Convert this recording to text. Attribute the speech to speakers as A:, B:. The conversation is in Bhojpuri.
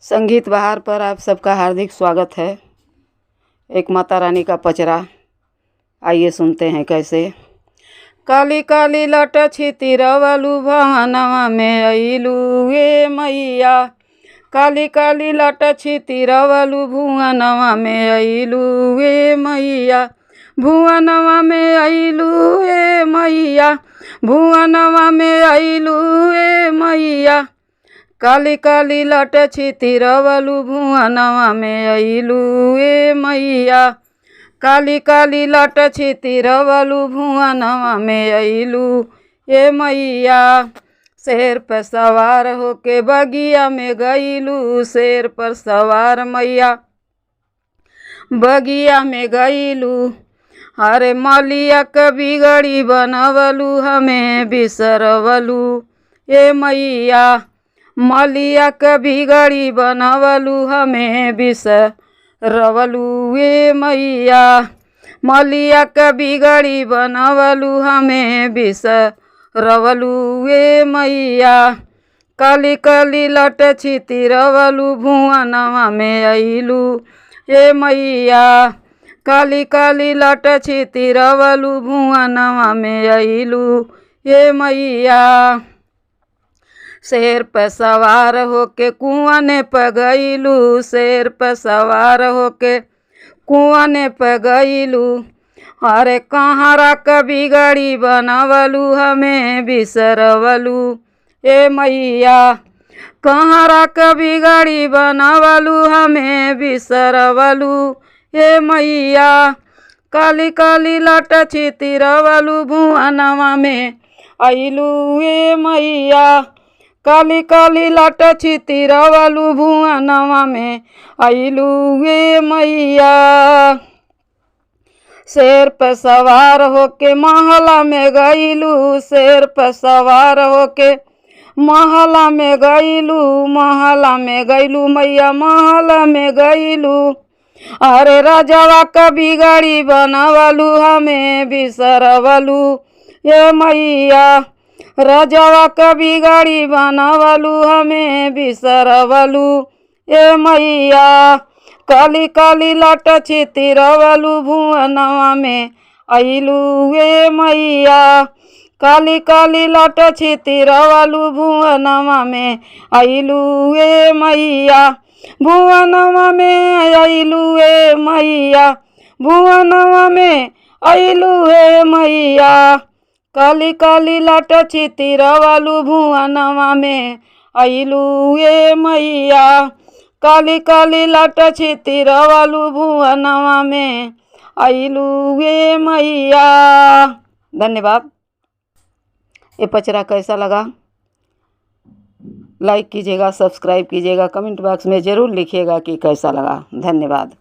A: संगीत बहार पर आप सबका हार्दिक स्वागत है। एक माता रानी का पचरा, आइए सुनते हैं कैसे। काली काली लट छितिरवलु भवनवा में अइलू ए मैया। काली काली लट छितिरवलु भुवनवा में अइलू ए मैया। भुवनवा में अइलू ए मैया। भुवनवा में अइलू ए मैया। काली काली लट छितिरवलु भुवनवा में अइलू ए मैया। काली काली लट छितिरवलु भुवनवा में अइलू ए मैया। शेर पर सवार होके बगिया में गइलू। शेर पर सवार मैया बगिया में गइलू। अरे मलिया क बिगड़ी बनवलू हमें बिसरवलू ए मैया। मलिया क बिगड़ी बनवलू हमें बिसरवलू ए मैया। मलिया क बिगड़ी बनवलू हमें बिसरवलू ए मैया। काली काली लट छितिरवलु भुवनवा में अइलू ए मैया। काली काली लट छितिरवलु भुवनवा में अइलू ए मैया। शेर पर सवार होके कुआं पे गइलू। शेर पर सवार होके कुआं पे गइलू। अरे कहारा क बिगड़ी बनवलू हमें बिसरवलू ए मैया। कहारा क बिगड़ी बनवलू हमें बिसरवलू ए मैया। काली काली लट छितिरवलु भुवनवा में अइलू ए मैया। काली काली लट छितिरवलु भुवनवा में अइलू ए मैया। शेर पर सवार होके महला में गइलू। शेर पर सवार होके महला में गइलू। महला में गइलू मैया। महला में गइलू। अरे राजवा क बिगड़ी बनवलू हमें बिसरवलू ए मैया। राजवा क बिगड़ी बनवलू हमें बिसरवलू ए मैया। काली काली लट छितिरवलु भुवनवा में अइलू ए मैया। काली काली लट छितिरवलु भुवनवा में अइलू ए मैया। भुवनवा में अइलू ए मैया। भुवनवा में अइलू ए मैया। काली काली लट छितिरवलु भुवनवा में अइलू ए मैया। काली काली लट छितिरवलु भुवनवा में अइलू ए मैया। धन्यवाद। ये पचरा कैसा लगा लाइक कीजिएगा, सब्सक्राइब कीजिएगा, कमेंट बॉक्स में ज़रूर लिखिएगा कि कैसा लगा। धन्यवाद।